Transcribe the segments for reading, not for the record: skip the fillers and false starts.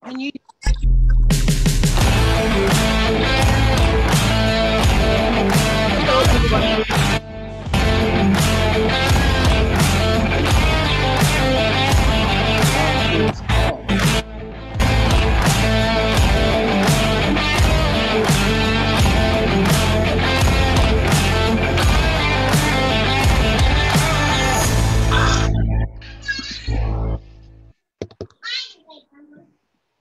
When you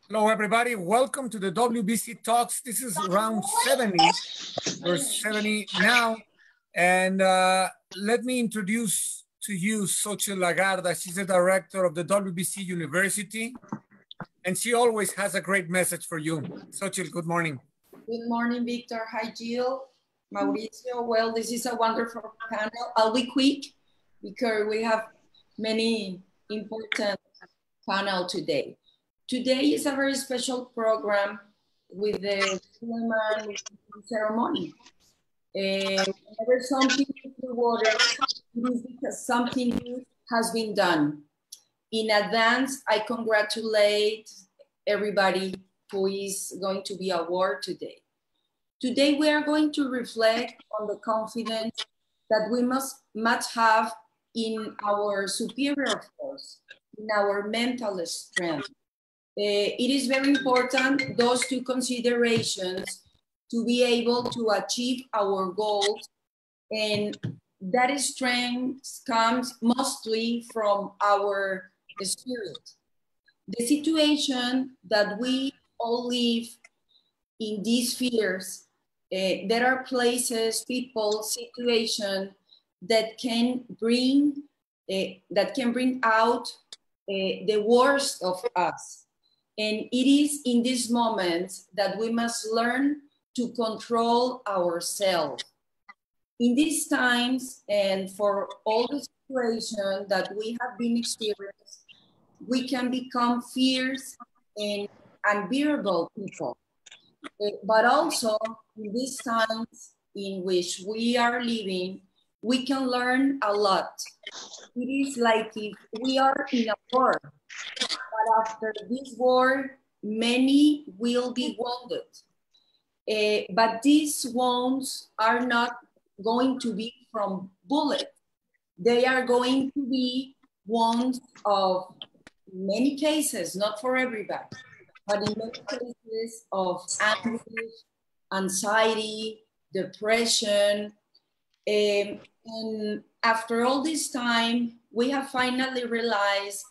Hello, everybody. Welcome to the WBC Talks. This is round 70. We're 70 now. And let me introduce to you 𝗧𝗔𝗟𝗡𝗗. She's the director of the WBC University. And she always has a great message for you. 𝗧𝗔, good morning. Good morning, Victor. Hi, Jill. Mauricio. Well, this is a wonderful panel. I'll be quick because we have many important panel today. Today is a very special program with the Suleimen ceremony. Whenever something is rewarded, it is because something good has been done. In advance, I congratulate everybody who is going to be awarded today. Today, we are going to reflect on the confidence that we must have in our superior force, in our mental strength. It is very important, those two considerations, to be able to achieve our goals, and that strength comes mostly from our spirit. The situation that we all live in these spheres, there are places, people, situations that can bring out the worst of us. And it is in these moments that we must learn to control ourselves. In these times, and for all the situations that we have been experiencing, we can become fierce and unbearable people. But also, in these times in which we are living, we can learn a lot. It is like if we are in a war. But after this war, many will be wounded. But these wounds are not going to be from bullets. They are going to be wounds of many cases, not for everybody, but in many cases of anguish, anxiety, depression. And after all this time, we have finally realized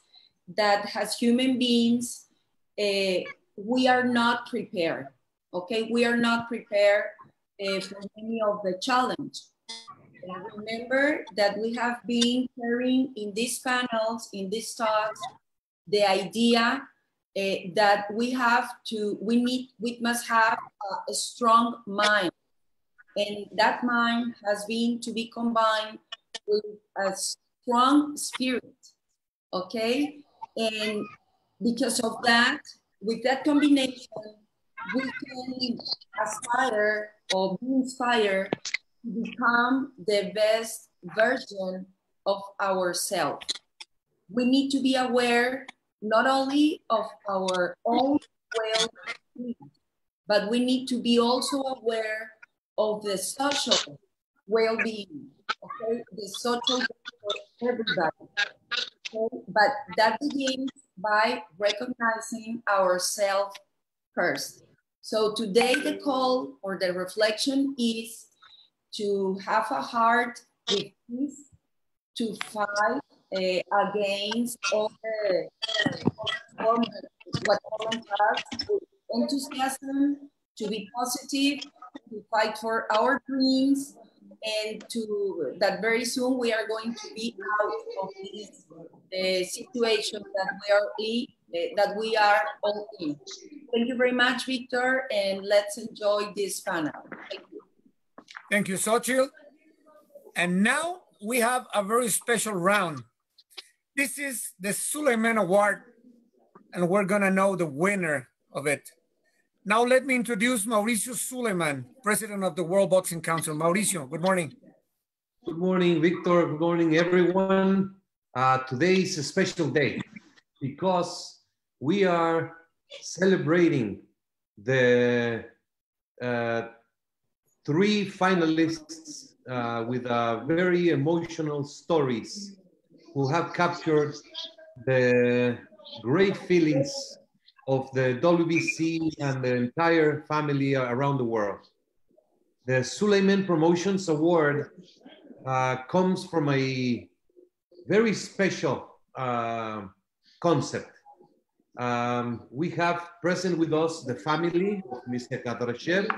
that as human beings, we are not prepared, okay? We are not prepared for any of the challenge. And remember that we have been carrying in these panels, in these talks, the idea that we must have a strong mind. And that mind has been to be combined with a strong spirit, okay? And because of that, with that combination, we can aspire or be inspired to become the best version of ourselves. We need to be aware not only of our own well-being, but we need to be also aware of the social well-being, okay? The social for everybody. Okay? But that begins by recognizing ourselves first. So today the call or the reflection is to have a heart with peace, to fight against all the what has, with enthusiasm, to be positive, to fight for our dreams, and to that very soon we are going to be out of this situation that we are all in. Thank you very much, Victor, and let's enjoy this panel. Thank you. Thank you, 𝗧𝗔. And now we have a very special round. This is the Suleimen Award, and we're gonna know the winner of it. Now let me introduce Mauricio Suleimen, President of the World Boxing Council. Mauricio, good morning. Good morning, Victor. Good morning, everyone. Today is a special day because we are celebrating the 3 finalists with very emotional stories who have captured the great feelings of the WBC and the entire family around the world. The Suleimen Promotions Award comes from a very special concept. We have present with us the family of Mr. 𝗥𝗢𝗨𝗡𝗗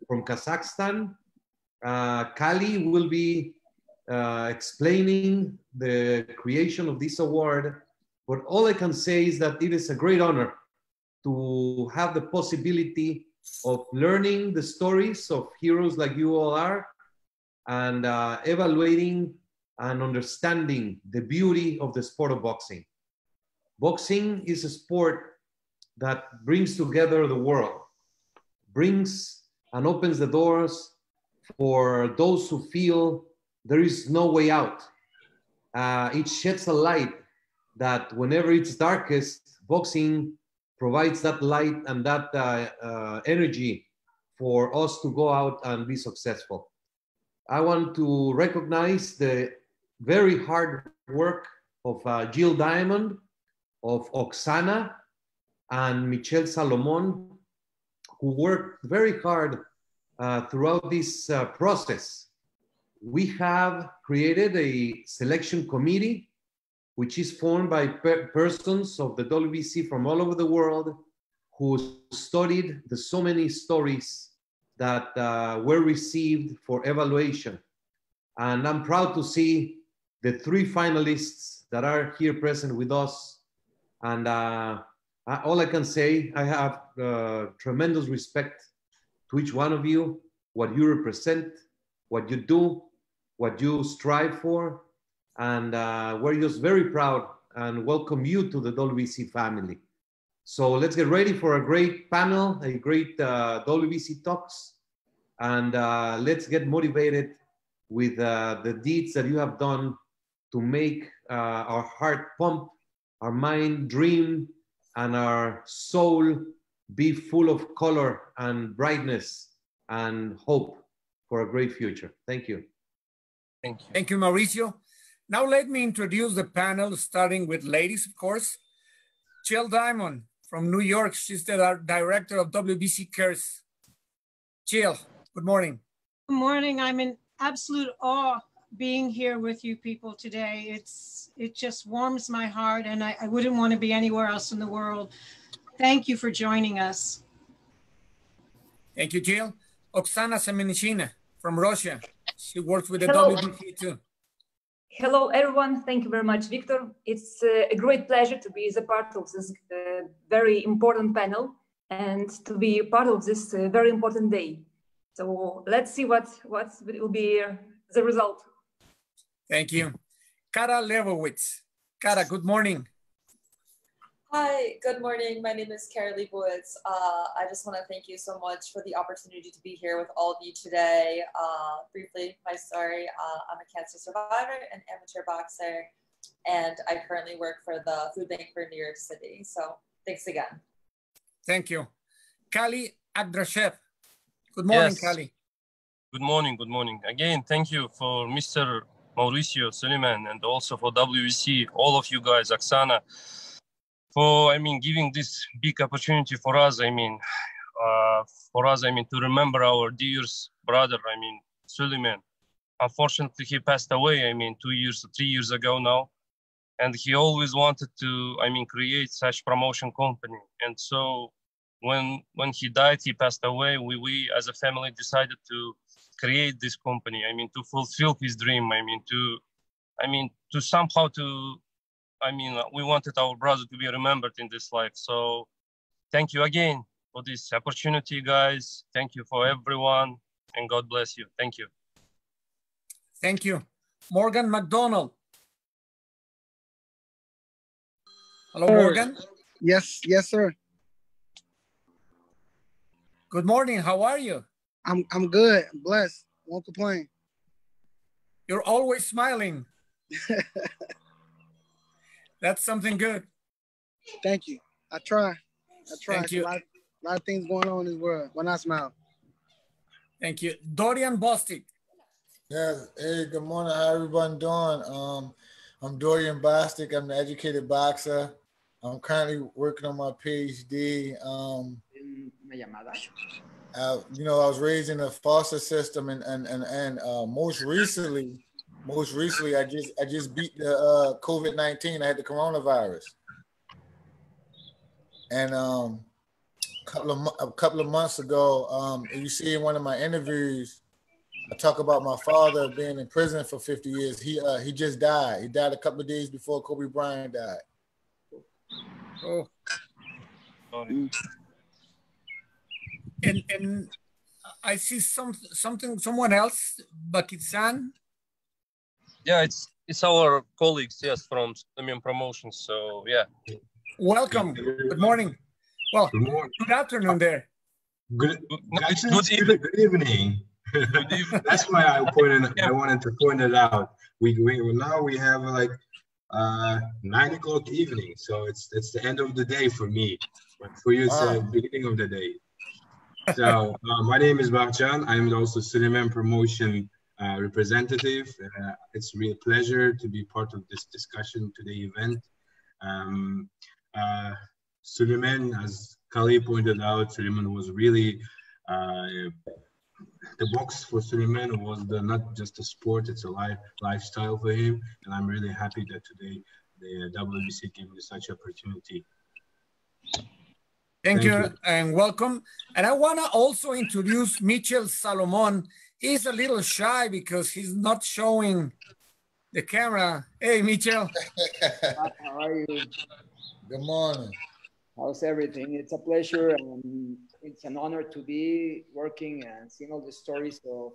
from Kazakhstan. Kali will be explaining the creation of this award, but all I can say is that it is a great honor to have the possibility of learning the stories of heroes like you all are, and evaluating and understanding the beauty of the sport of boxing. Boxing is a sport that brings together the world, brings and opens the doors for those who feel there is no way out. It sheds a light that whenever it's darkest, boxing provides that light and that energy for us to go out and be successful. I want to recognize the very hard work of 𝗧𝗔𝗟𝗡𝗗, of Oksana and Michelle Salomon, who worked very hard throughout this process. We have created a selection committee, which is formed by persons of the WBC from all over the world who studied the so many stories that were received for evaluation. And I'm proud to see the 3 finalists that are here present with us. And all I can say, I have tremendous respect to each one of you, what you represent, what you do, what you strive for. And we're just very proud and welcome you to the WBC family. So let's get ready for a great panel, a great WBC talks, and let's get motivated with the deeds that you have done to make our heart pump, our mind dream, and our soul be full of color and brightness and hope for a great future. Thank you. Thank you. Thank you, Mauricio. Now let me introduce the panel, starting with ladies, of course. Jill Diamond from New York. She's the director of WBC Cares. Jill, good morning. Good morning. I'm in absolute awe being here with you people today. It just warms my heart, and I wouldn't want to be anywhere else in the world. Thank you for joining us. Thank you, Jill. Oksana Semenichina from Russia. She works with the Hello. WBC too. Hello, everyone. Thank you very much, Victor. It's a great pleasure to be a part of this very important panel and to be part of this very important day. So let's see what will be the result. Thank you. Kara Levowitz. Kara, good morning. Hi, good morning. My name is Kara Leibowitz. I just want to thank you so much for the opportunity to be here with all of you today. Briefly, my story, I'm a cancer survivor and amateur boxer, and I currently work for the food bank for New York City. So thanks again. Thank you. Kali 𝗥𝗢𝗨𝗡𝗗. Good morning, yes. Kali. Good morning, good morning. Again, thank you for Mr. Mauricio, Suleiman, and also for WBC, all of you guys, Oksana, for, giving this big opportunity for us, to remember our dear brother, Suleiman. Unfortunately, he passed away, 3 years ago now. And he always wanted to, create such promotion company. And so when he died, he passed away, we as a family decided to create this company, to fulfill his dream, to somehow to, we wanted our brother to be remembered in this life. So thank you again for this opportunity, guys. Thank you for everyone, and God bless you. Thank you. Thank you. Morgan McDonald. Hello, Morgan. Yes, sir. Good morning. How are you? I'm good. I'm blessed. Won't complain. You're always smiling. That's something good. Thank you. I try. I try. Thank you. A lot of things going on in this world. When I smile. Thank you. Dorian Bostic. Yes. Hey, good morning. How everyone doing? I'm Dorian Bostic. I'm the educated boxer. I'm currently working on my PhD. You know, I was raised in a foster system, and most recently, I just beat the COVID-19. I had the coronavirus, and a couple of months ago, you see in one of my interviews, I talk about my father being in prison for 50 years. He just died. He died a couple of days before Kobe Bryant died. Oh. And I see someone else, 𝗥𝗢𝗨𝗡𝗗. Yeah, it's our colleagues, yes, from Suleimen Promotions. So yeah. Welcome. Good morning. Well, good afternoon there. Good evening. That's why I wanted to point it out. Now we have like 9 o'clock evening, so it's the end of the day for me, but for you it's the beginning of the day. So my name is 𝗥𝗢𝗨𝗡𝗗. I'm also Suleimen Promotion representative. It's a real pleasure to be part of this discussion today event. Suleimen, as Kali pointed out, Suleimen was really the box for Suleimen was not just a sport, it's a lifestyle for him, and I'm really happy that today the WBC gave me such opportunity. Thank you and welcome. And I want to also introduce Michel Salomon. He's a little shy because he's not showing the camera. Hey, Michel. How are you? Good morning. How's everything? It's a pleasure. It's an honor to be working and seeing all the stories of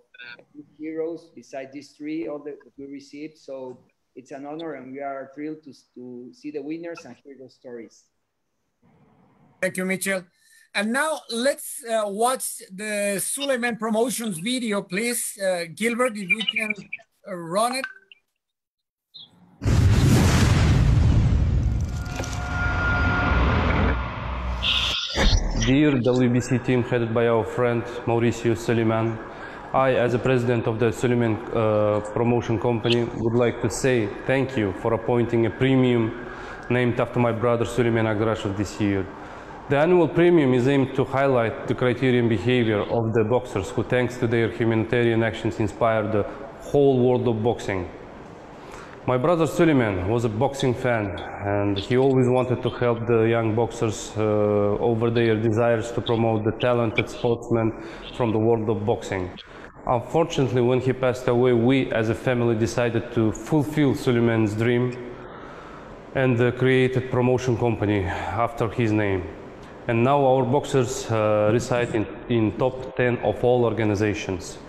heroes besides these three, all that we received. So it's an honor, and we are thrilled to see the winners and hear those stories. Thank you, Michel. And now let's watch the Suleimen Promotions video, please. Gilbert, if we can run it. Dear WBC team headed by our friend Mauricio Suleiman, I, as the president of the Suleimen Promotion Company, would like to say thank you for appointing a premium named after my brother Suleiman 𝗥𝗢𝗨𝗡𝗗 this year. The annual premium is aimed to highlight the criterion behavior of the boxers who, thanks to their humanitarian actions, inspired the whole world of boxing. My brother Suleiman was a boxing fan, and he always wanted to help the young boxers over their desires to promote the talented sportsmen from the world of boxing. Unfortunately, when he passed away, we as a family decided to fulfill Suleiman's dream and created a promotion company after his name. And now our boxers reside in top 10 of all organizations.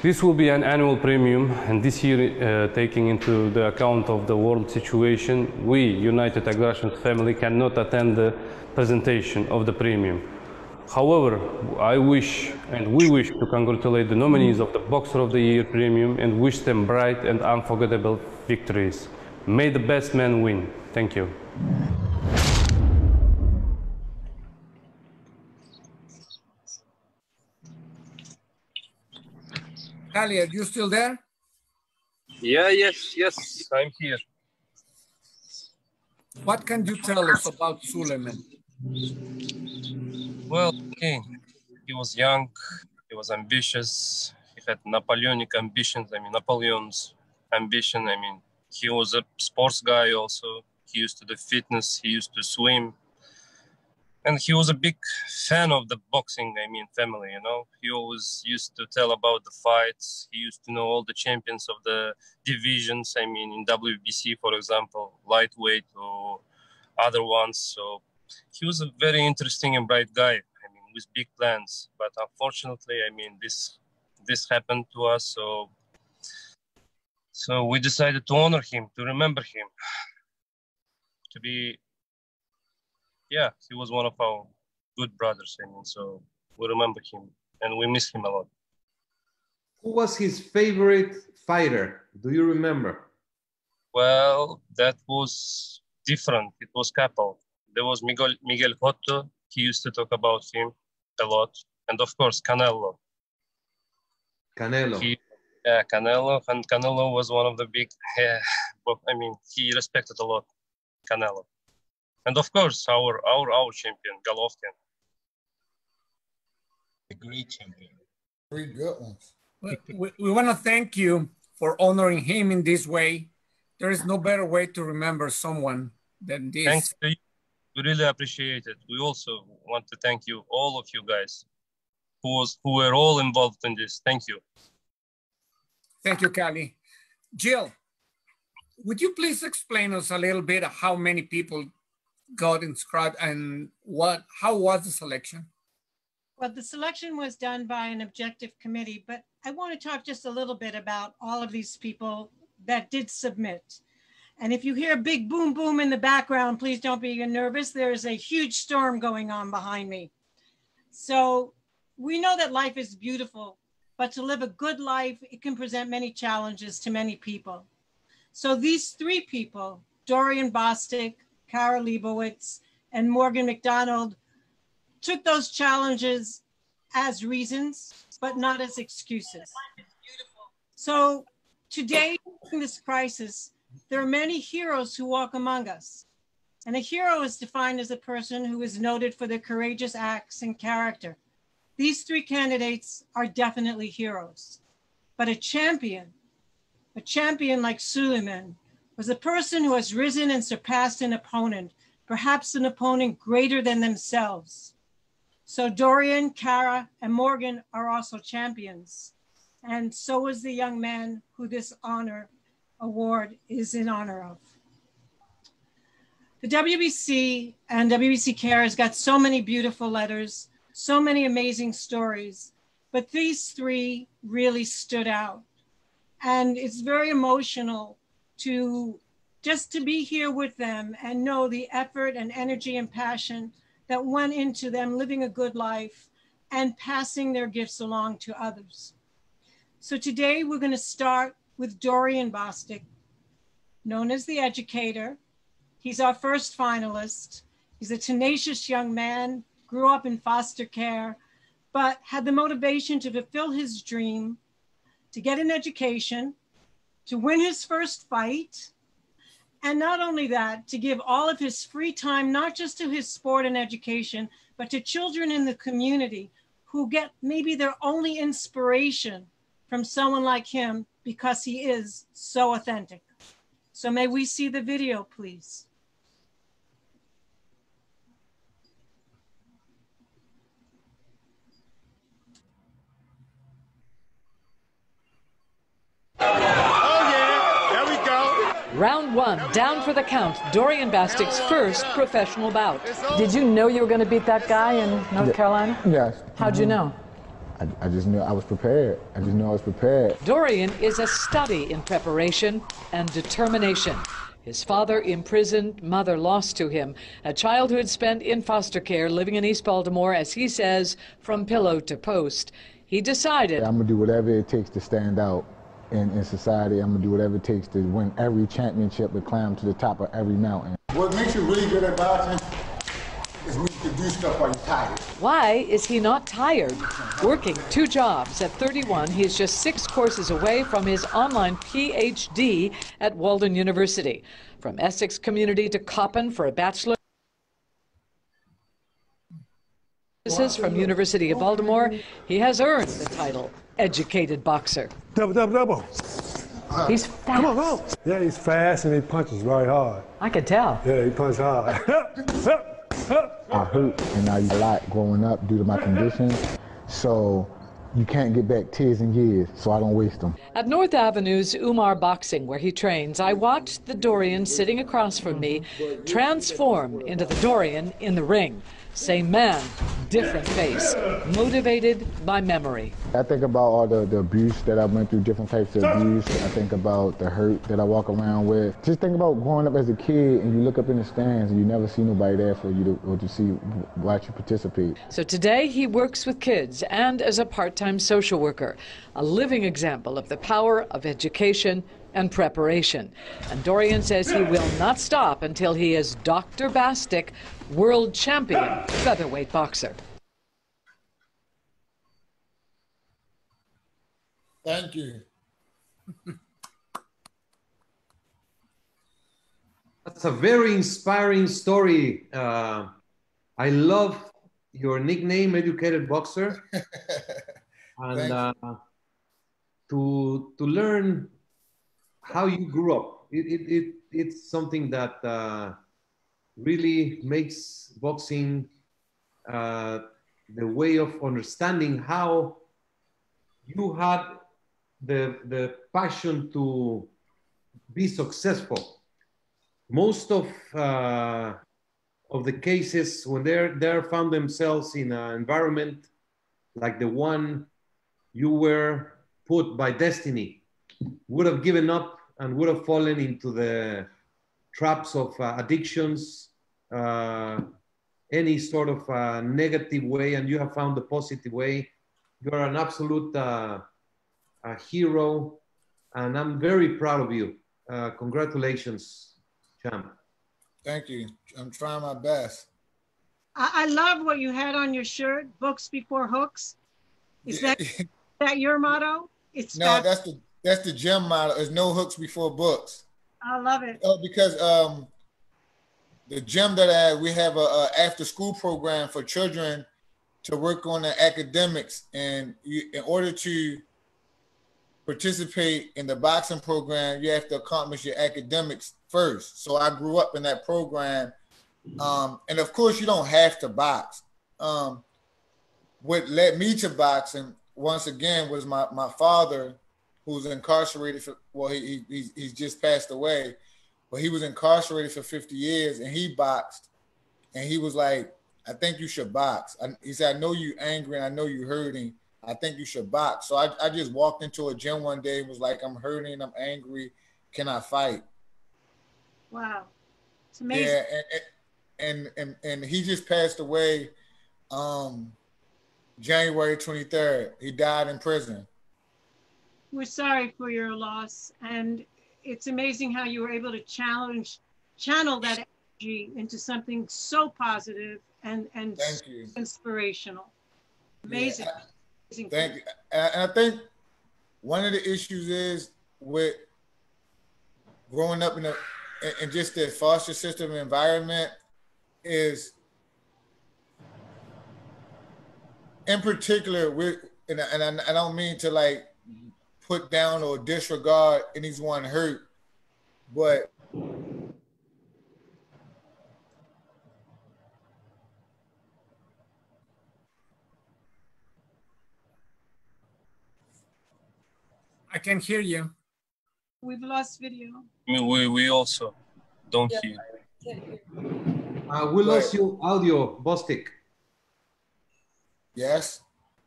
This will be an annual premium, and this year, taking into the account of the world situation, we, United 𝗥𝗢𝗨𝗡𝗗 family, cannot attend the presentation of the premium. However, I wish, and we wish, to congratulate the nominees of the Boxer of the Year premium and wish them bright and unforgettable victories. May the best man win. Thank you. Ali, are you still there? Yeah, yes, I'm here. What can you tell us about Suleiman? Well, okay, he was young, he was ambitious, he had Napoleonic ambitions, Napoleon's ambition. He was a sports guy also. He used to do fitness, he used to swim. And he was a big fan of the boxing, family, you know. He always used to tell about the fights. He used to know all the champions of the divisions, in WBC, for example, lightweight or other ones. So he was a very interesting and bright guy, with big plans. But unfortunately, this happened to us. So we decided to honor him, to remember him, to be... Yeah, he was one of our good brothers, so we remember him and we miss him a lot. Who was his favorite fighter? Do you remember? Well, that was different. It was 𝗥𝗢𝗨𝗡𝗗. there was Miguel Cotto. He used to talk about him a lot. And of course, Canelo. Canelo. Canelo. And Canelo was one of the big, I mean, he respected a lot, Canelo. And of course, our champion, Golovkin. The great champion. Three good ones. We want to thank you for honoring him in this way. There is no better way to remember someone than this. Thanks to you. We really appreciate it. We also want to thank you, all of you guys, who were all involved in this. Thank you. Thank you, Kali. Jill, would you please explain us a little bit how many people got inscribed and how was the selection? Well, the selection was done by an objective committee, but I want to talk just a little bit about all of these people that did submit. And if you hear a big boom, boom in the background, please don't be nervous. There's a huge storm going on behind me. So we know that life is beautiful, but to live a good life, it can present many challenges to many people. So these three people, Dorian Bostick, Cara Leibowitz, and Morgan McDonald, took those challenges as reasons, but not as excuses. So today, in this crisis, there are many heroes who walk among us. And a hero is defined as a person who is noted for their courageous acts and character. These three candidates are definitely heroes. But a champion like Suleimen, was a person who has risen and surpassed an opponent, perhaps an opponent greater than themselves. So Dorian, Cara, and Morgan are also champions. And so is the young man who this award is in honor of. The WBC and WBC Care has got so many beautiful letters, so many amazing stories, but these three really stood out. And it's very emotional to just to be here with them and know the effort and energy and passion that went into them living a good life and passing their gifts along to others. So today we're going to start with Dorian Bostick, known as the Educator. He's our first finalist. He's a tenacious young man, grew up in foster care, but had the motivation to fulfill his dream, to get an education, to win his first fight, and not only that, to give all of his free time, not just to his sport and education, but to children in the community who get maybe their only inspiration from someone like him because he is so authentic. So may we see the video, please? Round one, down for the count. Dorian Bostick's first professional bout. Did you know you were going to beat that guy in North Carolina? Yes. How'd you know? I just knew I was prepared. I just knew I was prepared. Dorian is a study in preparation and determination. His father imprisoned, mother lost to him. A childhood spent in foster care, living in East Baltimore, as he says, from pillow to post. He decided, I'm going to do whatever it takes to stand out in society. I'm going to do whatever it takes to win every championship and climb to the top of every mountain. What makes you really good at boxing is when you can do stuff while you're tired. Why is he not tired? Working 2 jobs at 31, he is just 6 courses away from his online PhD at Walden University. From Essex Community to Coppin for a bachelor. From University of Baltimore, he has earned the title Educated Boxer. Double, double, double. He's fast. Come on, come on. Yeah, he's fast and he punches very hard. I could tell. Yeah, he punches hard. I hurt and I a lot growing up due to my condition, so you can't get back tears and years, so I don't waste them. At North Avenue's Umar Boxing, where he trains, I watched the Dorian sitting across from me transform into the Dorian in the ring. Same man, different face, motivated by memory. I think about all the abuse that I went through, different types of abuse. I think about the hurt that I walk around with. Just think about growing up as a kid and you look up in the stands and you never see nobody there for you watch you participate. So today he works with kids and as a part-time social worker, a living example of the power of education and preparation. And Dorian says he will not stop until he is Dr. Bastic, world champion featherweight boxer. Thank you. That's a very inspiring story. I love your nickname, Educated Boxer. And to learn how you grew up. It's something that really makes boxing the way of understanding how you had the passion to be successful. Most of the cases, when they're found themselves in an environment like the one you were put by destiny, would have given up and would have fallen into the traps of addictions, any sort of negative way, and you have found the positive way. You are an absolute a hero, and I'm very proud of you. Congratulations, champ. Thank you. I'm trying my best. I love what you had on your shirt, books before hooks. Is that your motto? It's no, that's the gym motto. There's no hooks before books. I love it. Oh, because the gym that we have a after school program for children to work on the academics, and in order to participate in the boxing program, you have to accomplish your academics first. So I grew up in that program, and of course you don't have to box. What led me to boxing, once again, was my father, who's incarcerated for, well, he's just passed away, but he was incarcerated for 50 years, and he boxed, and he was like, I think you should box. He said, I know you're angry and I know you're hurting. I think you should box. So I just walked into a gym one day and was like, I'm hurting, I'm angry, can I fight? Wow, it's amazing. Yeah, and he just passed away January 23rd. He died in prison. We're sorry for your loss, and it's amazing how you were able to channel that energy into something so positive and Thank you. Inspirational. Amazing. Yeah, amazing. Thank you. And I think one of the issues is with growing up in just the foster system environment is, in particular, and I don't mean to like put down or disregard anyone hurt, but I can hear you. We've lost video. I mean, we also don't hear. We lost your audio, Bostic. Yes.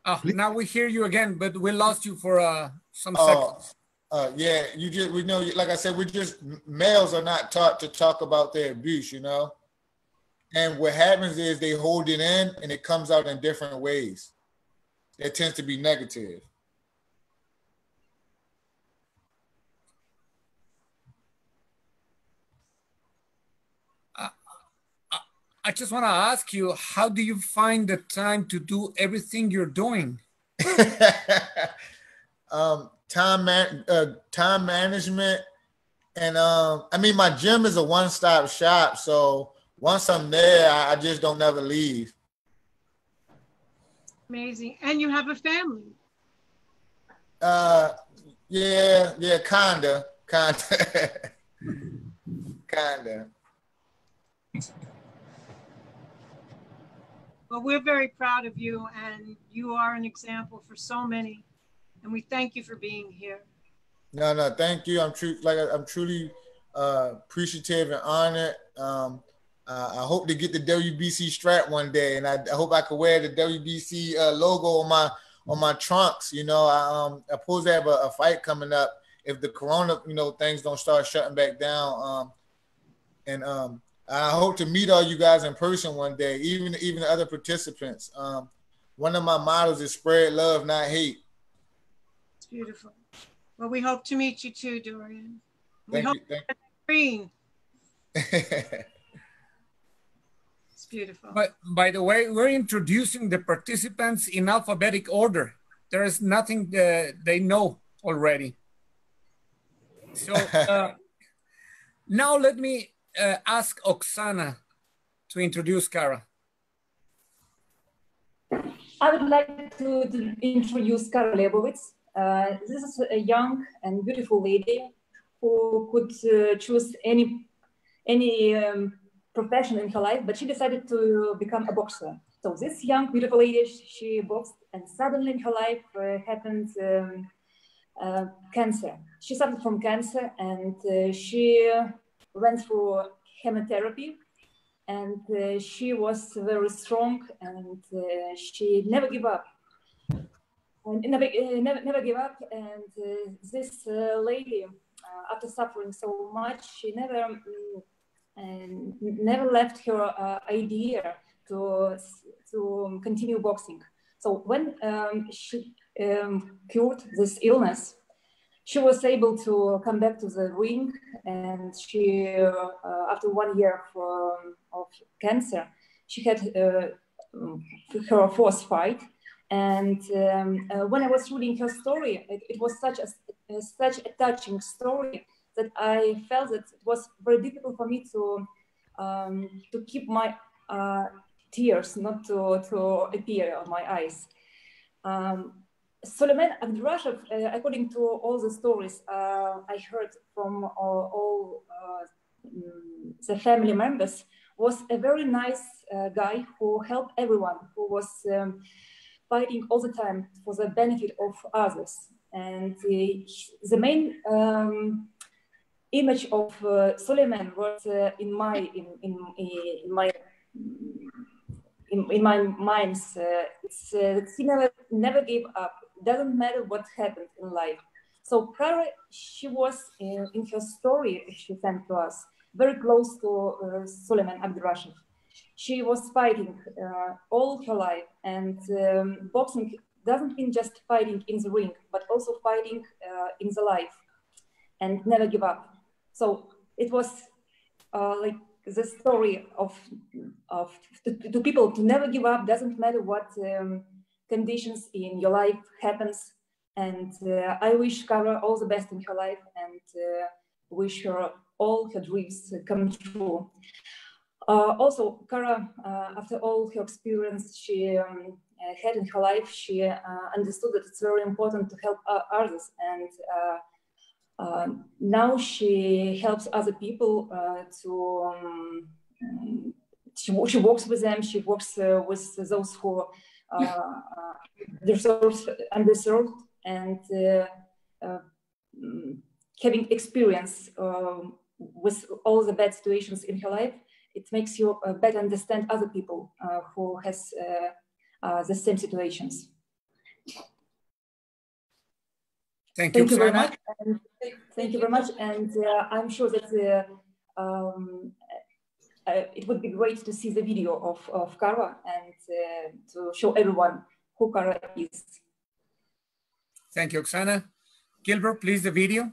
Oh, now we hear you again, but we lost you for some seconds. Yeah, we know, like I said, males are not taught to talk about their abuse, you know? And what happens is they hold it in and it comes out in different ways. It tends to be negative. I just want to ask you, how do you find the time to do everything you're doing? Time management, and I mean, my gym is a one-stop shop, so once I'm there, I just don't never leave. Amazing. And you have a family. Yeah, kinda. Well, we're very proud of you, and you are an example for so many. And we thank you for being here. No, thank you. I'm truly appreciative and honored. I hope to get the WBC strap one day, and I hope I could wear the WBC logo on my trunks. You know, I'm supposed to have a fight coming up if the corona, things don't start shutting back down. I hope to meet all you guys in person one day, even the other participants. One of my mottos is spread love, not hate. It's beautiful. Well, we hope to meet you too, Dorian. We Thank hope you. Thank green. It's beautiful. But by the way, we're introducing the participants in alphabetic order. There is nothing they know already. So now let me ask Oksana to introduce 𝗧𝗏. I would like to introduce 𝗧𝗏 𝗏𝗡𝗏. This is a young and beautiful lady who could choose any profession in her life, but she decided to become a boxer. So this young, beautiful lady, she boxed, and suddenly in her life happened cancer. She suffered from cancer, and she went through chemotherapy, and she was very strong, and she never gave up. Never give up. And this lady, after suffering so much, she never left her idea to continue boxing. So when she cured this illness, she was able to come back to the ring, and she, after 1 year of cancer, she had her fourth fight. And when I was reading her story, it was such a touching story that I felt that it was very difficult for me to keep my tears not to appear on my eyes. Suleimen Agdurashev, according to all the stories I heard from all the family members, was a very nice guy who helped everyone, who was fighting all the time for the benefit of others. And the main image of Suleimen was in my mind. He never gave up. Doesn't matter what happened in life. So 𝗧𝗏, she was in her story she sent to us very close to Suleimen Agdurashev. She was fighting all her life, and boxing doesn't mean just fighting in the ring, but also fighting in the life, and never give up. So it was like the story to people to never give up. Doesn't matter what conditions in your life happens. And I wish 𝗧𝗏 all the best in her life, and wish her all her dreams come true. Also, 𝗧𝗏, after all her experience she had in her life, she understood that it's very important to help others, and now she helps other people she works with them. She works with those who underserved, and having experience with all the bad situations in her life, it makes you better understand other people who has the same situations. Thank you very much. And thank you very much. And I'm sure that it would be great to see the video of 𝗧𝗏 and to show everyone who 𝗧𝗏 is. Thank you, Oksana. Gilbert, please, the video.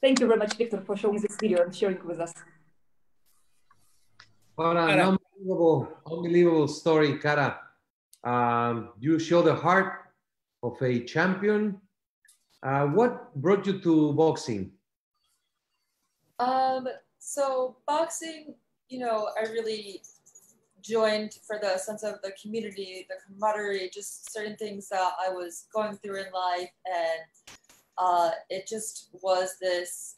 Thank you very much, Victor, for showing this video and sharing with us. What an unbelievable story, Cara. You show the heart of a champion. What brought you to boxing? So boxing, you know, I really joined for the sense of the community, the camaraderie, just certain things that I was going through in life. And it just was this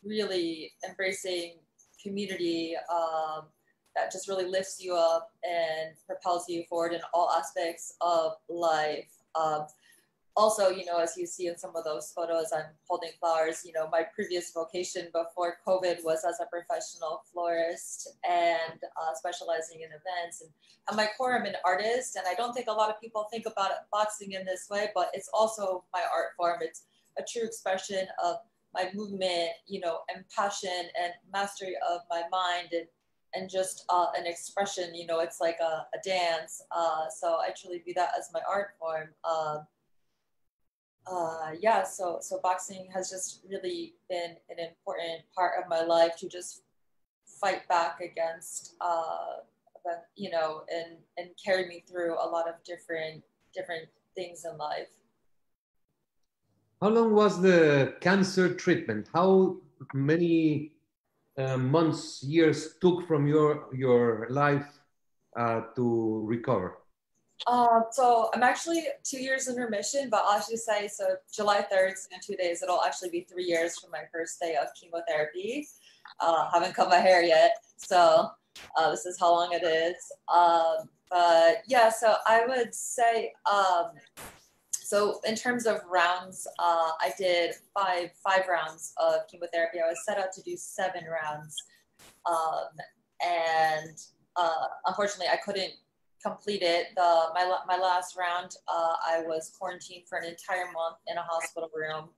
really embracing community that just really lifts you up and propels you forward in all aspects of life. Also, you know, as you see in some of those photos, I'm holding flowers. You know, my previous vocation before COVID was as a professional florist and specializing in events. And at my core, I'm an artist, and I don't think a lot of people think about boxing in this way, but it's also my art form. It's a true expression of my movement, you know, and passion and mastery of my mind and just an expression, you know, it's like a dance. So I truly view that as my art form. Yeah, so boxing has just really been an important part of my life to just fight back against, you know, and carry me through a lot of different things in life. How long was the cancer treatment? How many months, years took from your life to recover? So I'm actually 2 years in remission, but I'll actually say, so July 3rd, so in 2 days, it'll actually be 3 years from my first day of chemotherapy. Haven't cut my hair yet, so this is how long it is. But yeah, so I would say, so in terms of rounds, I did five rounds of chemotherapy. I was set out to do 7 rounds. And unfortunately, I couldn't complete it. My last round, I was quarantined for an entire month in a hospital room.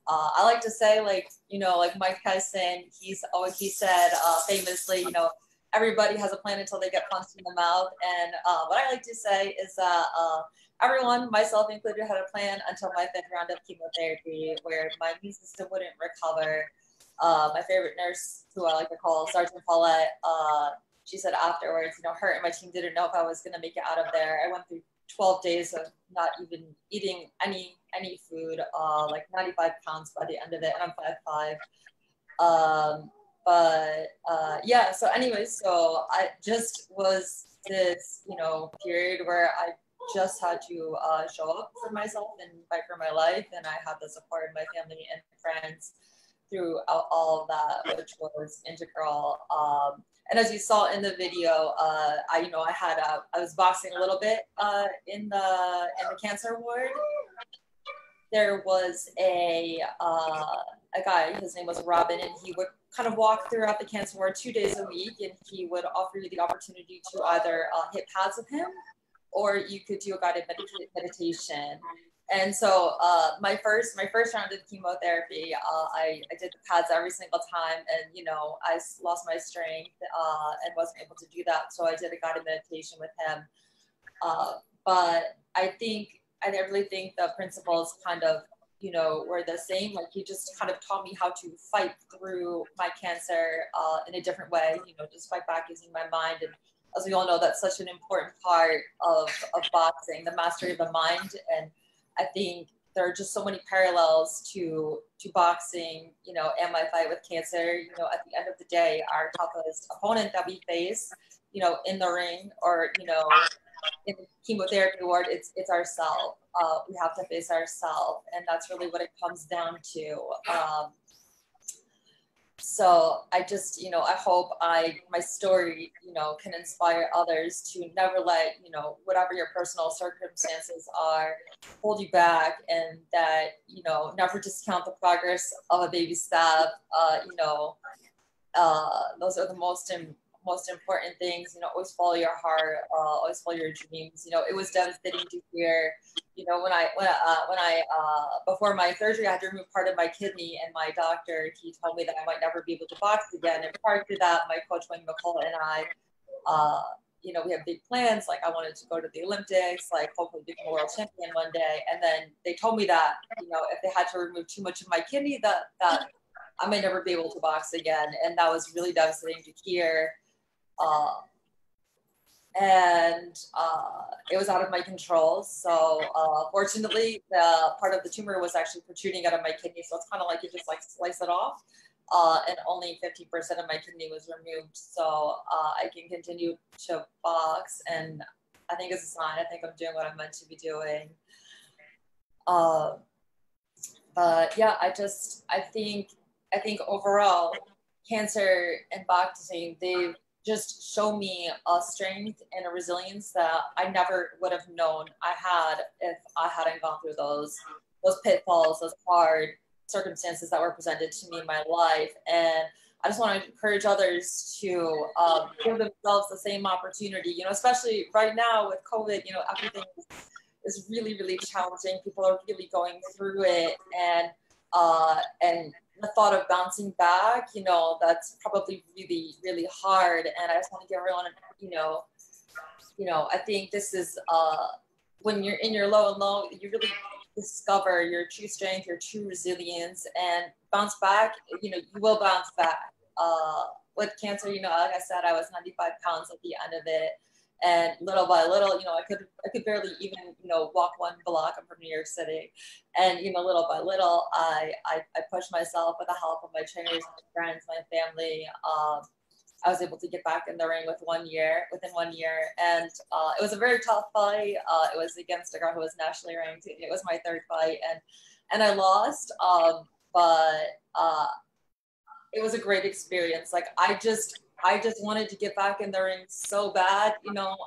I like to say, like, you know, like Mike Tyson, he said famously, you know, everybody has a plan until they get punched in the mouth. And what I like to say is that everyone, myself included, had a plan until my 5th round of chemotherapy, where my immune system wouldn't recover. My favorite nurse, who I like to call 𝗧𝗔𝗞𝗦, she said afterwards, you know, her and my team didn't know if I was going to make it out of there. I went through 12 days of not even eating any food, like 95 pounds by the end of it, and I'm 5'5". Yeah, so anyways, so I just was this, you know, period where I just had to show up for myself and fight for my life, and I had the support of my family and friends throughout all of that, which was integral. And as you saw in the video, I was boxing a little bit in the cancer ward. There was a guy, his name was Robin, and he would kind of walk throughout the cancer ward 2 days a week, and he would offer you the opportunity to either hit pads with him, or you could do a guided meditation. And so my first round of chemotherapy, I did the pads every single time, and you know, I lost my strength and wasn't able to do that. So I did a guided meditation with him. But I really think the principles kind of, you know, were the same. Like, he just kind of taught me how to fight through my cancer in a different way. You know, just fight back using my mind. And as we all know, that's such an important part of boxing, the mastery of the mind. And I think there are just so many parallels to boxing, you know, and my fight with cancer. You know, at the end of the day, our toughest opponent that we face, you know, in the ring or, you know, in the chemotherapy ward, it's ourselves. We have to face ourselves, and that's really what it comes down to. So I just, you know, I hope my story, you know, can inspire others to never let, you know, whatever your personal circumstances are, hold you back, and that, you know, never discount the progress of a baby step. You know, those are the most important things. You know, always follow your heart, always follow your dreams. You know, it was devastating to hear, you know, when I before my surgery, I had to remove part of my kidney, and my doctor, he told me that I might never be able to box again. And prior to that, my coach, 𝗥𝗢𝗨𝗡, and I, you know, we had big plans. Like, I wanted to go to the Olympics, like hopefully become a world champion one day. And then they told me that, you know, if they had to remove too much of my kidney, that I may never be able to box again. And that was really devastating to hear. And it was out of my control. So fortunately, the part of the tumor was actually protruding out of my kidney. So it's kind of like you just like slice it off. And only 50% of my kidney was removed. So I can continue to box, and I think it's a sign. I think I'm doing what I'm meant to be doing. But yeah, I think overall, cancer and boxing, they've just shown me a strength and a resilience that I never would have known I had if I hadn't gone through those pitfalls, those hard circumstances that were presented to me in my life. And I just want to encourage others to give themselves the same opportunity, you know, especially right now with COVID, you know, everything is really, really challenging. People are really going through it, and the thought of bouncing back, you know, that's probably really, really hard. And I just want to give everyone, you know, I think this is when you're in your low and low, you really discover your true strength, your true resilience, and bounce back. You know, you will bounce back. With cancer, you know, like I said, I was 95 pounds at the end of it, and little by little, you know, I could barely even, you know, walk one block. I'm from New York City, and you know, little by little, I pushed myself with the help of my trainers, my friends, my family. I was able to get back in the ring within 1 year, and it was a very tough fight. It was against a girl who was nationally ranked. It was my third fight, and I lost. But it was a great experience. Like I just wanted to get back in the ring so bad, you know.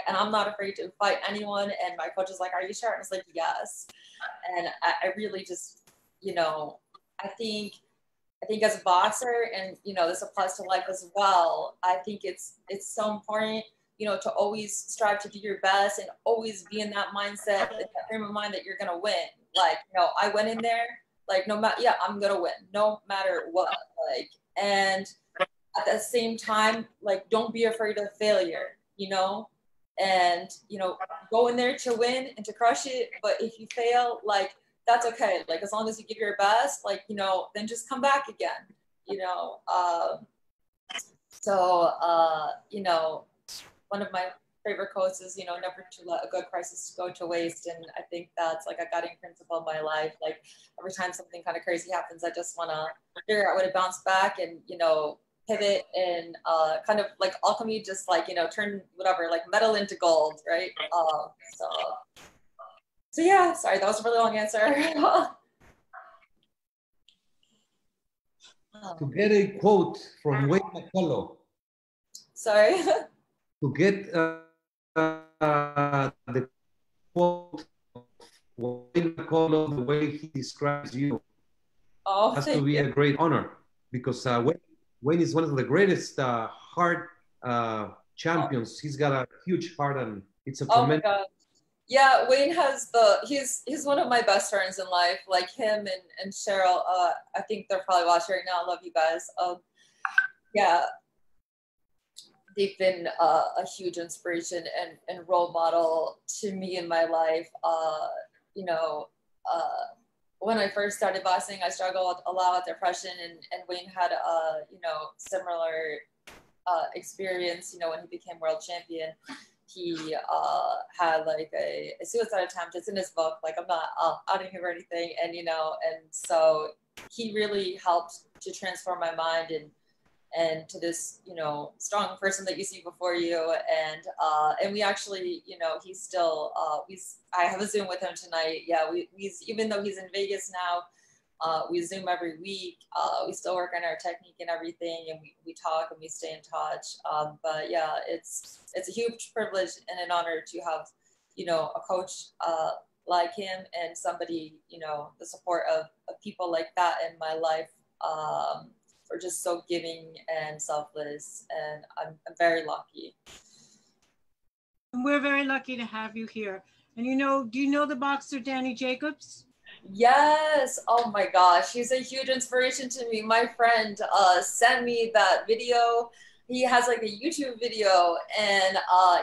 And I'm not afraid to fight anyone. And my coach was like, "Are you sure?" And I was like, "Yes." And I really just, you know, I think as a boxer, and you know, this applies to life as well, I think it's so important, you know, to always strive to do your best and always be in that mindset, in that frame of mind that you're gonna win. Like, you know, I went in there like, no matter, yeah, I'm gonna win no matter what. Like, and at the same time, like, don't be afraid of failure, you know, and you know, go in there to win and to crush it. But if you fail, like, that's okay. Like, as long as you give your best, like, you know, then just come back again, you know. You know, one of my favorite quotes is, you know, never to let a good crisis go to waste. And I think that's like a guiding principle in my life. Like, every time something kind of crazy happens, I just want to figure out how to bounce back and, you know, pivot and kind of like alchemy, just like, you know, turn whatever, like metal into gold, right? So yeah, sorry, that was a really long answer. To get a quote from 𝗥𝗢𝗨𝗡𝗗. Sorry. To get the quote of 𝗥𝗢𝗨𝗡𝗗, the way he describes you, has to be a great honor, because Wayne is one of the greatest heart champions. He's got a huge heart, and it's a tremendous. Oh my God. Yeah, Wayne has he's one of my best friends in life. Like him and Cheryl, I think they're probably watching right now. I love you guys. Yeah, they've been a huge inspiration and role model to me in my life. You know, when I first started boxing, I struggled a lot with depression, and Wayne had a, you know, similar experience. You know, when he became world champion, he had like a suicide attempt. It's in his book. Like, I'm not outing him or anything. And, you know, and so he really helped to transform my mind and to this, you know, strong person that you see before you. And we actually, you know, he's still, I have a Zoom with him tonight. Yeah, he's, even though he's in Vegas now, we Zoom every week. We still work on our technique and everything, and we talk and we stay in touch. But yeah, it's a huge privilege and an honor to have, you know, a coach like him, and somebody, you know, the support of people like that in my life, are just so giving and selfless, and I'm very lucky. And we're very lucky to have you here. And you know, do you know the boxer Danny Jacobs? Yes. Oh my gosh. He's a huge inspiration to me. My friend sent me that video. He has like a YouTube video, and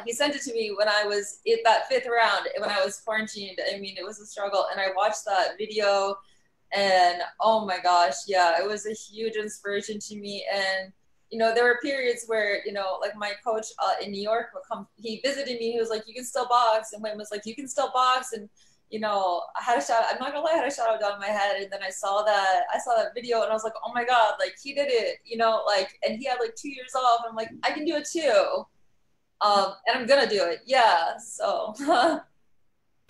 he sent it to me when I was at that 5th round, when I was quarantined. I mean, it was a struggle, and I watched that video, And oh my gosh, yeah, it was a huge inspiration to me. And you know, there were periods where, you know, like my coach in New York would come, he visited me, he was like, you can still box. And Wayne was like, you can still box. And, you know, I had a shadow, I'm not gonna lie, I had a shadow down my head. And then I saw that video and I was like, oh my God, like he did it, you know, like, and he had like 2 years off. And I'm like, I can do it too. And I'm gonna do it. Yeah, so, so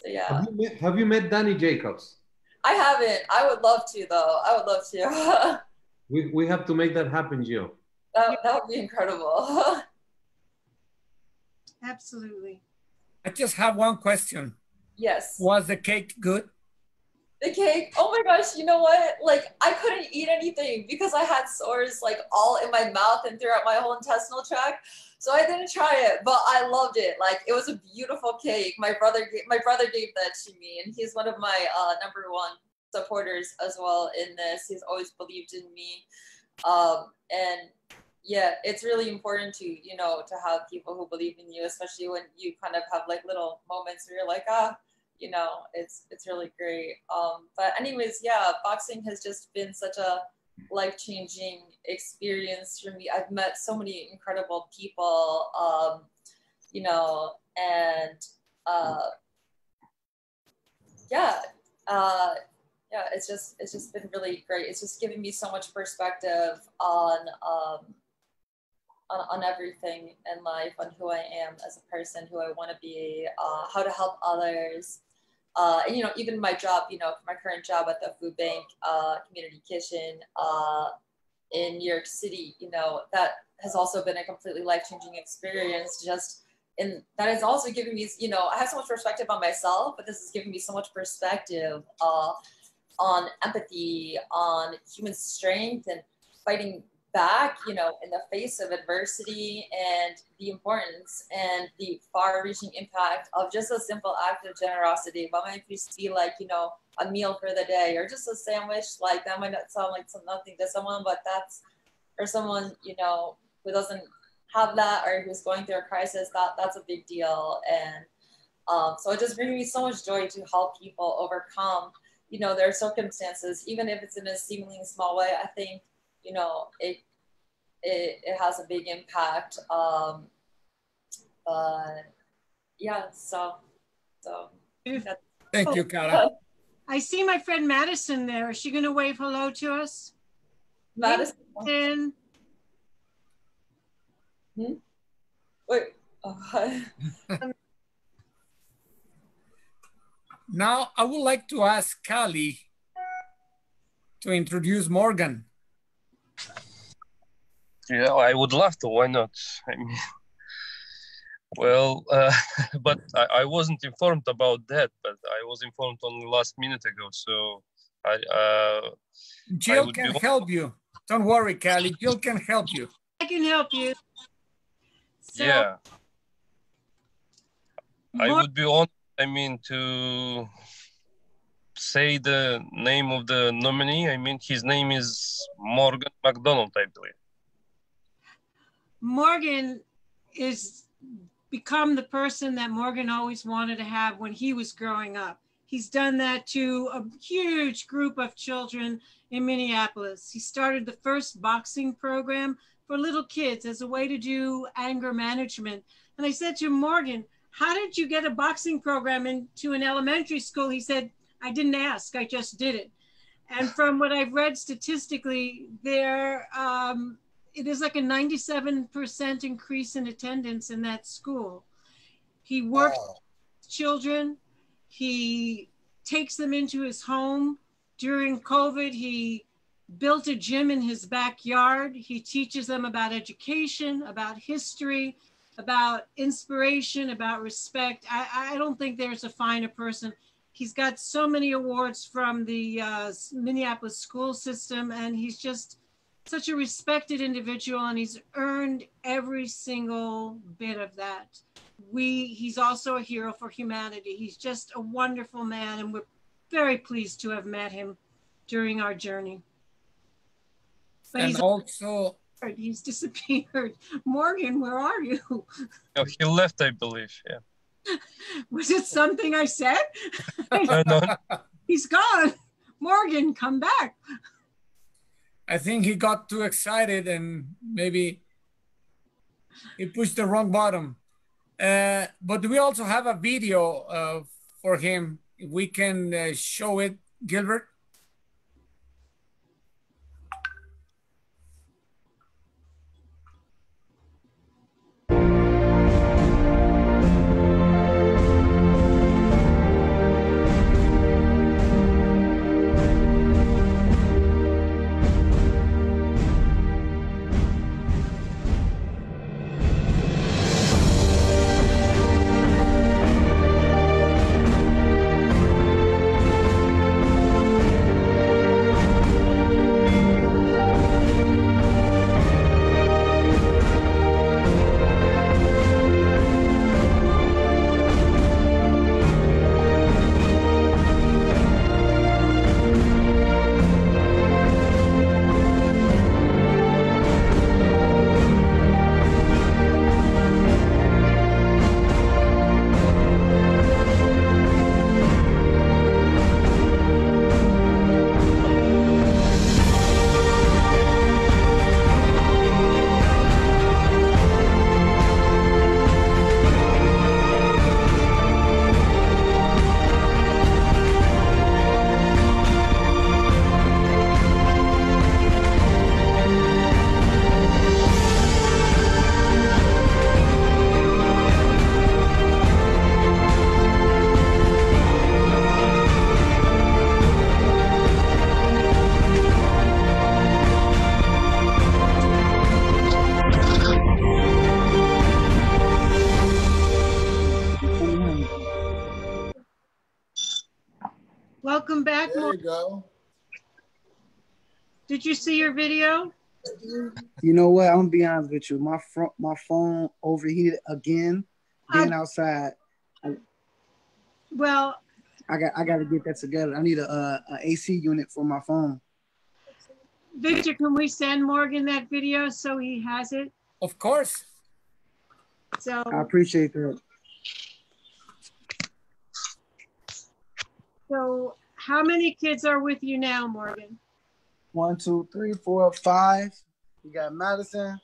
yeah. Have you met Danny Jacobs? I haven't. I would love to though. I would love to. we have to make that happen, Gio. That would be incredible. Absolutely. I just have one question. Yes. Was the cake good? The cake, oh my gosh, you know what? Like I couldn't eat anything because I had sores like all in my mouth and throughout my whole intestinal tract. So I didn't try it, but I loved it. Like it was a beautiful cake. My brother gave that to me, and he's one of my #1 supporters as well in this. He's always believed in me. And yeah, it's really important to, you know, to have people who believe in you, especially when you kind of have like little moments where you're like, you know, it's really great. But anyways, yeah, boxing has just been such a life-changing experience for me. I've met so many incredible people, you know, and yeah, it's just been really great. It's just giving me so much perspective on everything in life, on who I am as a person, who I want to be, how to help others. And, you know, even my job, you know, my current job at the food bank, community kitchen in New York City, you know, that has also been a completely life-changing experience. And that is also giving me, you know, I have so much perspective on myself, but this is giving me so much perspective on empathy, on human strength and fighting back, you know, in the face of adversity, and the importance and the far-reaching impact of just a simple act of generosity. What might just be like, you know, a meal for the day, or just a sandwich. Like that might not sound like nothing to someone, but that's for someone, you know, who doesn't have that or who's going through a crisis, that's a big deal. And so it just brings me so much joy to help people overcome, you know, their circumstances, even if it's in a seemingly small way. I think, you know, it has a big impact. Yeah, so. Thank you, Cara. I see my friend Madison there. Is she going to wave hello to us? Madison. Wait. Oh. Now, I would like to ask Callie to introduce Morgan. Yeah, I would love to. Why not? I mean, well, but I wasn't informed about that, but I was informed only last minute ago. So Jill can help you. Don't worry, Callie. Jill can help you. I can help you. So, yeah. I would be honored, I mean, to say the name of the nominee. I mean, his name is Morgan McDonald, I believe. Morgan is become the person that Morgan always wanted to have when he was growing up. He's done that to a huge group of children in Minneapolis. He started the first boxing program for little kids as a way to do anger management. And I said to Morgan, how did you get a boxing program into an elementary school? He said, I didn't ask, I just did it. And from what I've read statistically, there it is like a 97% increase in attendance in that school. He works with children. He takes them into his home. During COVID, he built a gym in his backyard. He teaches them about education, about history, about inspiration, about respect. I don't think there's a finer person. He's got so many awards from the Minneapolis school system, and he's just such a respected individual, and he's earned every single bit of that. He's also a hero for humanity. He's just a wonderful man, and we're very pleased to have met him during our journey. But and he's disappeared. Morgan, where are you? Oh, he left, I believe, yeah. Was it something I said? No. He's gone. Morgan, come back. I think he got too excited and maybe he pushed the wrong button. But we also have a video for him. If we can show it, Gilbert. Welcome back. There you go. Did you see your video? You know what? I'm gonna be honest with you. My phone overheated again. Being outside. Well, I got to get that together. I need a AC unit for my phone. Victor, can we send Morgan that video so he has it? Of course. So I appreciate that. So how many kids are with you now, Morgan? 1, 2, 3, 4, 5. You got Madison.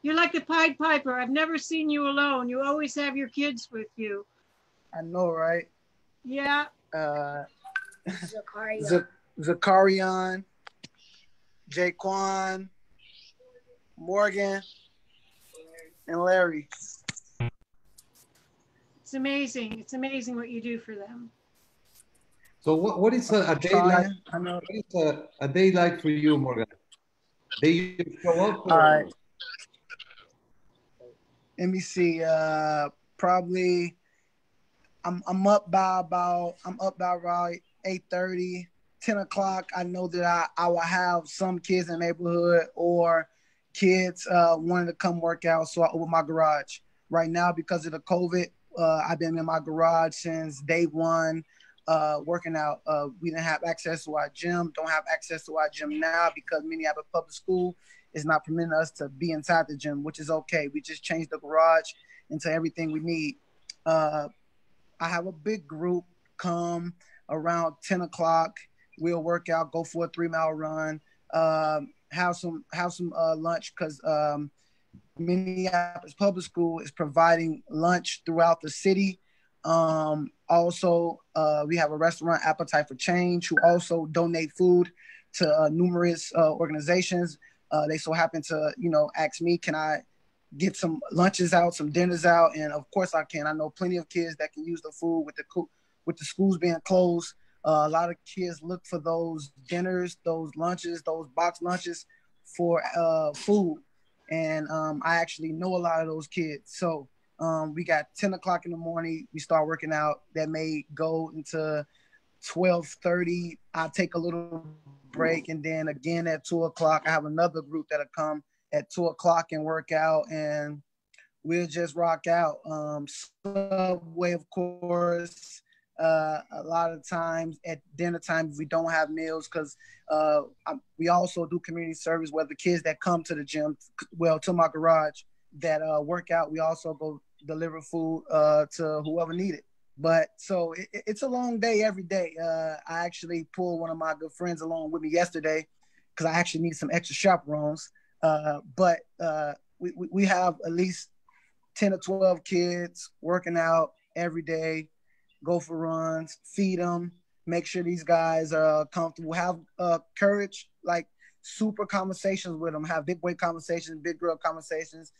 You're like the Pied Piper. I've never seen you alone. You always have your kids with you. I know, right? Yeah. Zakarian, Jaquan, Morgan, and Larry. It's amazing. It's amazing what you do for them. So what is a day like? What is a day like for you, Morgan? Day you show up? All right. Let me see. Probably I'm up by about 8:30, 10 o'clock. I know that I will have some kids in the neighborhood or kids wanting to come work out, so I open my garage. Right now, because of the COVID, I've been in my garage since day one, working out. We didn't have access to our gym, don't have access to our gym now because Minneapolis Public School is not permitting us to be inside the gym, which is okay. We just changed the garage into everything we need. I have a big group come around 10 o'clock. We'll work out, go for a 3-mile run, have some lunch because Minneapolis Public School is providing lunch throughout the city. Also, we have a restaurant, Appetite for Change, who also donate food to numerous organizations. They so happen to, ask me, can I get some lunches out, some dinners out? And of course I can. I know plenty of kids that can use the food with the schools being closed. A lot of kids look for those dinners, those lunches, those box lunches for food. And I actually know a lot of those kids. So we got 10 o'clock in the morning, we start working out. That may go into 12:30. I'll take a little break. And then again at 2 o'clock, I have another group that'll come at 2 o'clock and work out, and we'll just rock out. Subway, of course. A lot of times at dinner time, we don't have meals because we also do community service where the kids that come to the gym, to my garage, that work out, we also go deliver food to whoever need it. But so it's a long day every day. I actually pulled one of my good friends along with me yesterday because I actually need some extra chaperones. But we have at least 10 or 12 kids working out every day, go for runs, feed them, make sure these guys are comfortable, have courage, like super conversations with them, have big boy conversations, big girl conversations,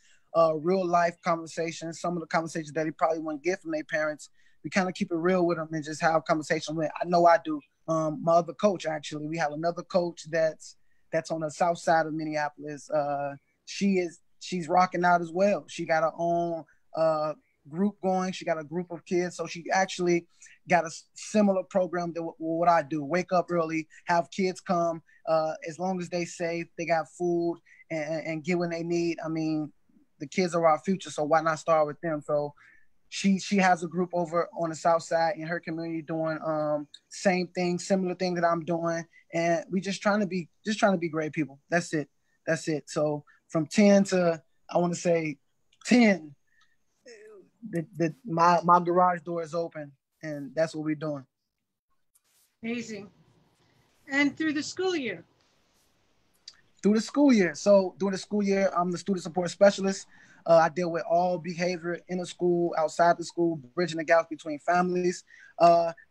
real life conversations, some of the conversations that they probably wouldn't get from their parents. We kind of keep it real with them and just have conversations with. I know I do. My other coach, actually, we have another coach that's on the south side of Minneapolis. She's rocking out as well. She got her own group going. She got a group of kids. So she actually got a similar program to what I do. Wake up early, have kids come. As long as they safe, they got food and get what they need. I mean, the kids are our future, so why not start with them? So she has a group over on the south side in her community doing same thing, similar thing that I'm doing. And we just trying to be great people. That's it. So from 10 to, I want to say 10, my garage door is open, and that's what we're doing. Amazing. And through the school year? So during the school year, I'm the student support specialist. I deal with all behavior in the school, outside the school, bridging the gaps between families,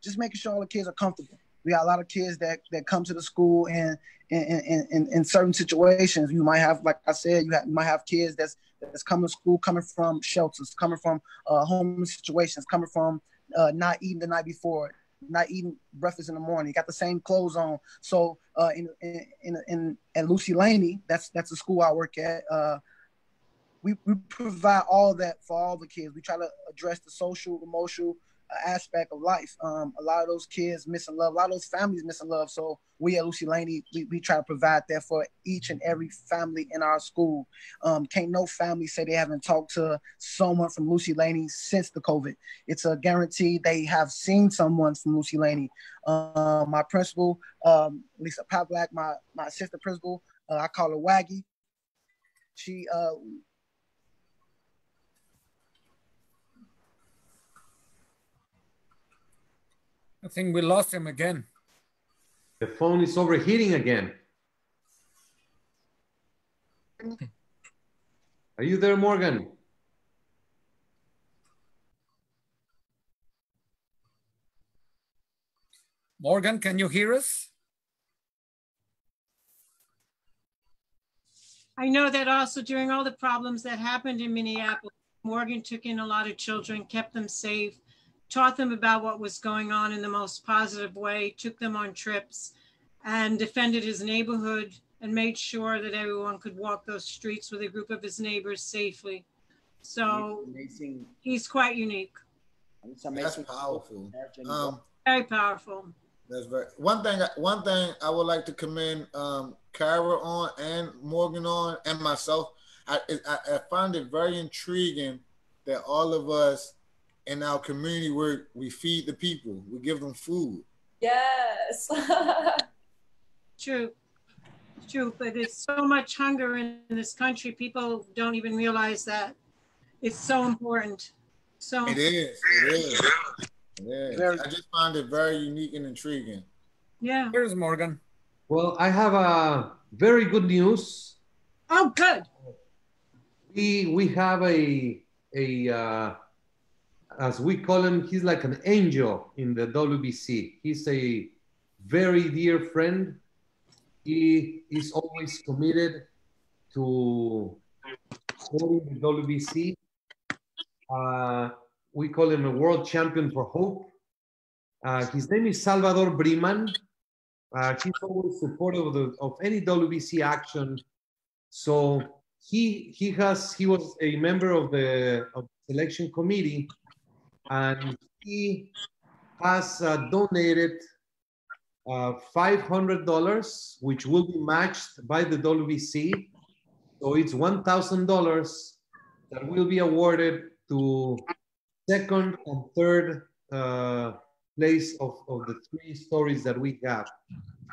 just making sure all the kids are comfortable. We got a lot of kids that come to the school and in certain situations. You might have, like I said, you might have kids that's coming to school, coming from shelters, coming from homeless situations, coming from not eating the night before, not eating breakfast in the morning, got the same clothes on. So at 𝗧𝗔𝗟𝗡𝗗, that's the school I work at. We provide all that for all the kids. We try to address the social, emotional aspect of life. A lot of those kids missing love, a lot of those families missing love. So we at 𝗧𝗔𝗟𝗡𝗗, we try to provide that for each and every family in our school. Can't no family say they haven't talked to someone from 𝗧𝗔𝗟𝗡𝗗 since the COVID. It's a guarantee they have seen someone from 𝗧𝗔𝗟𝗡𝗗. My principal, Lisa Pavlak, my assistant principal, I call her Waggy. She I think we lost him again. The phone is overheating again. Are you there, Morgan? Morgan, can you hear us? I know that also during all the problems that happened in Minneapolis, Morgan took in a lot of children, kept them safe, taught them about what was going on in the most positive way, took them on trips, and defended his neighborhood and made sure that everyone could walk those streets with a group of his neighbors safely. So he's quite unique. That's powerful. Very powerful. That's very one thing I would like to commend Kara on and Morgan on and myself. I find it very intriguing that all of us in our community work, we feed the people, we give them food. Yes. True, but there's so much hunger in this country. People don't even realize that. It's so important. So it is. I just find it very unique and intriguing. Yeah. Here's Morgan. Well, I have a very good news. Oh, good. We have a as we call him, he's like an angel in the WBC. He's a very dear friend. He is always committed to supporting the WBC. We call him a world champion for hope. His name is 𝗧𝗔𝗟𝗡𝗗. He's always supportive of any WBC action. So he was a member of the selection committee, and he has donated $500, which will be matched by the WBC. So it's $1,000 that will be awarded to second and third place of the three stories that we have.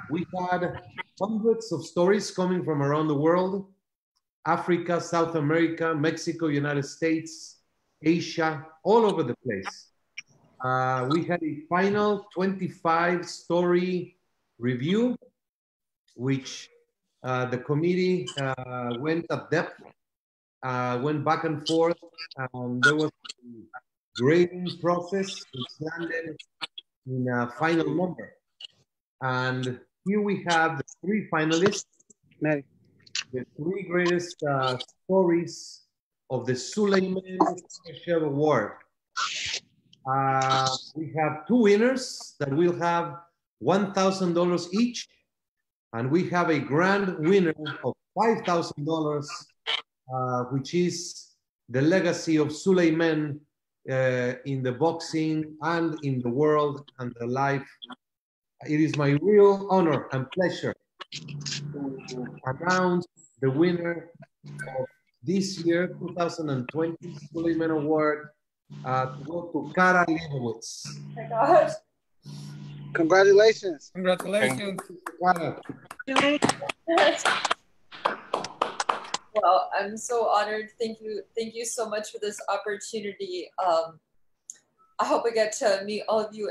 We had hundreds of stories coming from around the world: Africa, South America, Mexico, United States, Asia, all over the place. We had a final 25 story review, which the committee went at depth, went back and forth. There was a grading process which landed in a final number. And here we have the three finalists, the three greatest stories of the Suleimen Special Award. We have two winners that will have $1,000 each, and we have a grand winner of $5,000, which is the legacy of Suleimen in the boxing and in the world and the life. It is my real honor and pleasure to announce the winner of this year, 2020 Suleimen Award, to go to 𝗥𝗢𝗨𝗡𝗗. Oh my gosh. Congratulations. Congratulations. Well, I'm so honored. Thank you so much for this opportunity. I hope I get to meet all of you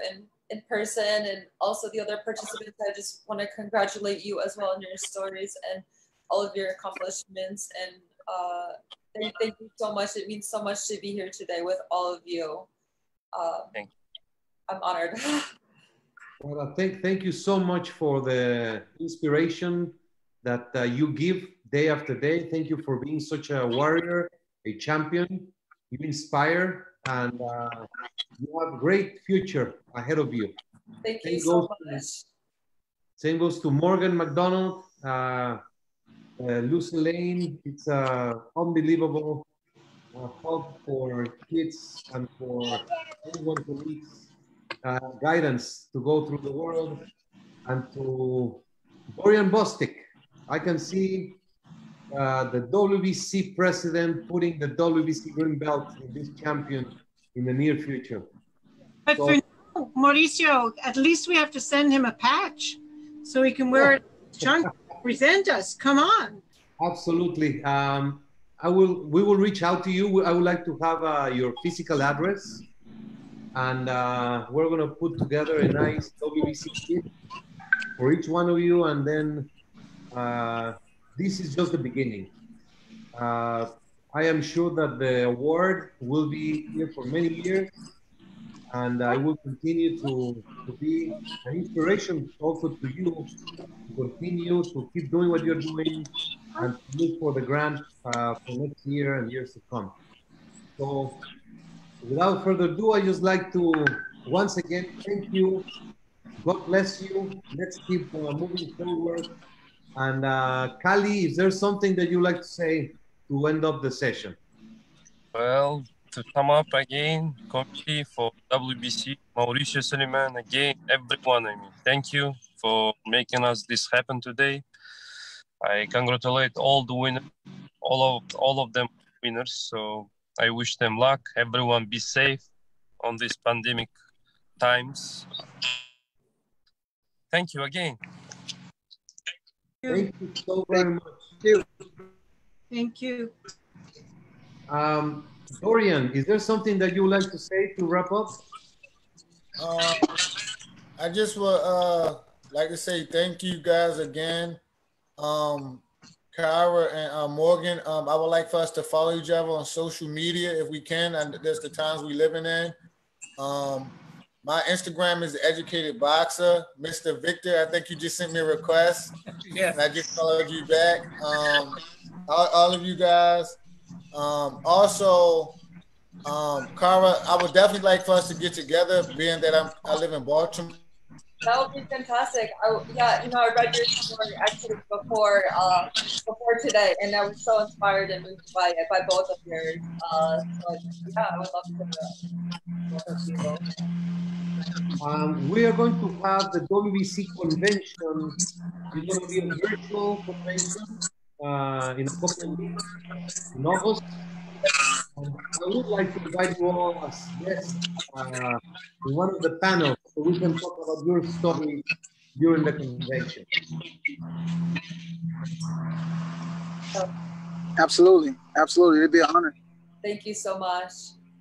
in person, and also the other participants. I just want to congratulate you as well on your stories and all of your accomplishments. And thank you so much. It means so much to be here today with all of you. Thank you. I'm honored. Well, thank you so much for the inspiration that you give day after day. Thank you for being such a warrior, a champion. You inspire, and you have a great future ahead of you. Thank you so much. Same goes to Morgan McDonald, Lucy Lane. It's unbelievable help for kids and for anyone who needs guidance to go through the world. And to Dorian Bostic, I can see the WBC president putting the WBC green belt in this champion in the near future. But for now, Mauricio, at least we have to send him a patch so he can wear it trunk, present us. Come on. Absolutely. We will reach out to you. I would like to have your physical address, and we're going to put together a nice WBC kit for each one of you, and then this is just the beginning. I am sure that the award will be here for many years, and I will continue to be an inspiration also to you to continue to keep doing what you're doing and to look for the grant for next year and years to come. So without further ado, I just like to once again thank you. God bless you. Let's keep moving forward. And Kali, is there something that you'd like to say to end up the session? Well, to sum up again, committee for WBC, Mauricio Suleimen, again, everyone, I mean, thank you for making us this happen today. I congratulate all the winners, all of them winners. So I wish them luck. Everyone be safe on these pandemic times. Thank you again. Thank you so very much. Thank you. Dorian, is there something that you would like to say to wrap up? I just would like to say thank you guys again. Kyra and Morgan, I would like for us to follow each other on social media if we can, and there's the times we living in. My Instagram is Educated Boxer. Mr. Victor, I think you just sent me a request. Yes. And I just followed you back. All of you guys. Also, Cara, I would definitely like for us to get together, being that I live in Baltimore. That would be fantastic. Yeah, you know, I read your story actually before today, and I was so inspired and moved by both of yours. So yeah, I would love to both of you. We are going to have the WBC convention. It's going to be a virtual convention in a couple of weeks in August. And I would like to invite you all as guests in one of the panels so we can talk about your story during the convention. Absolutely. Absolutely. It'd be an honor. Thank you so much.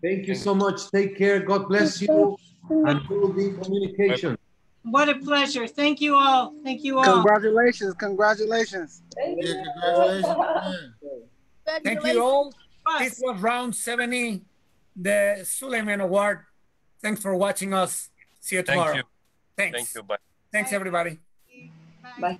Thank you so much. Take care. God bless you. and we will be in communication. What a pleasure. Thank you all. Thank you all. Congratulations. Congratulations. Yeah, congratulations. Thank you all. This was round 70, the Suleiman Award. Thanks for watching us. See you tomorrow. Thank you. Thanks. Thank you. Bye. Thanks, everybody. Bye.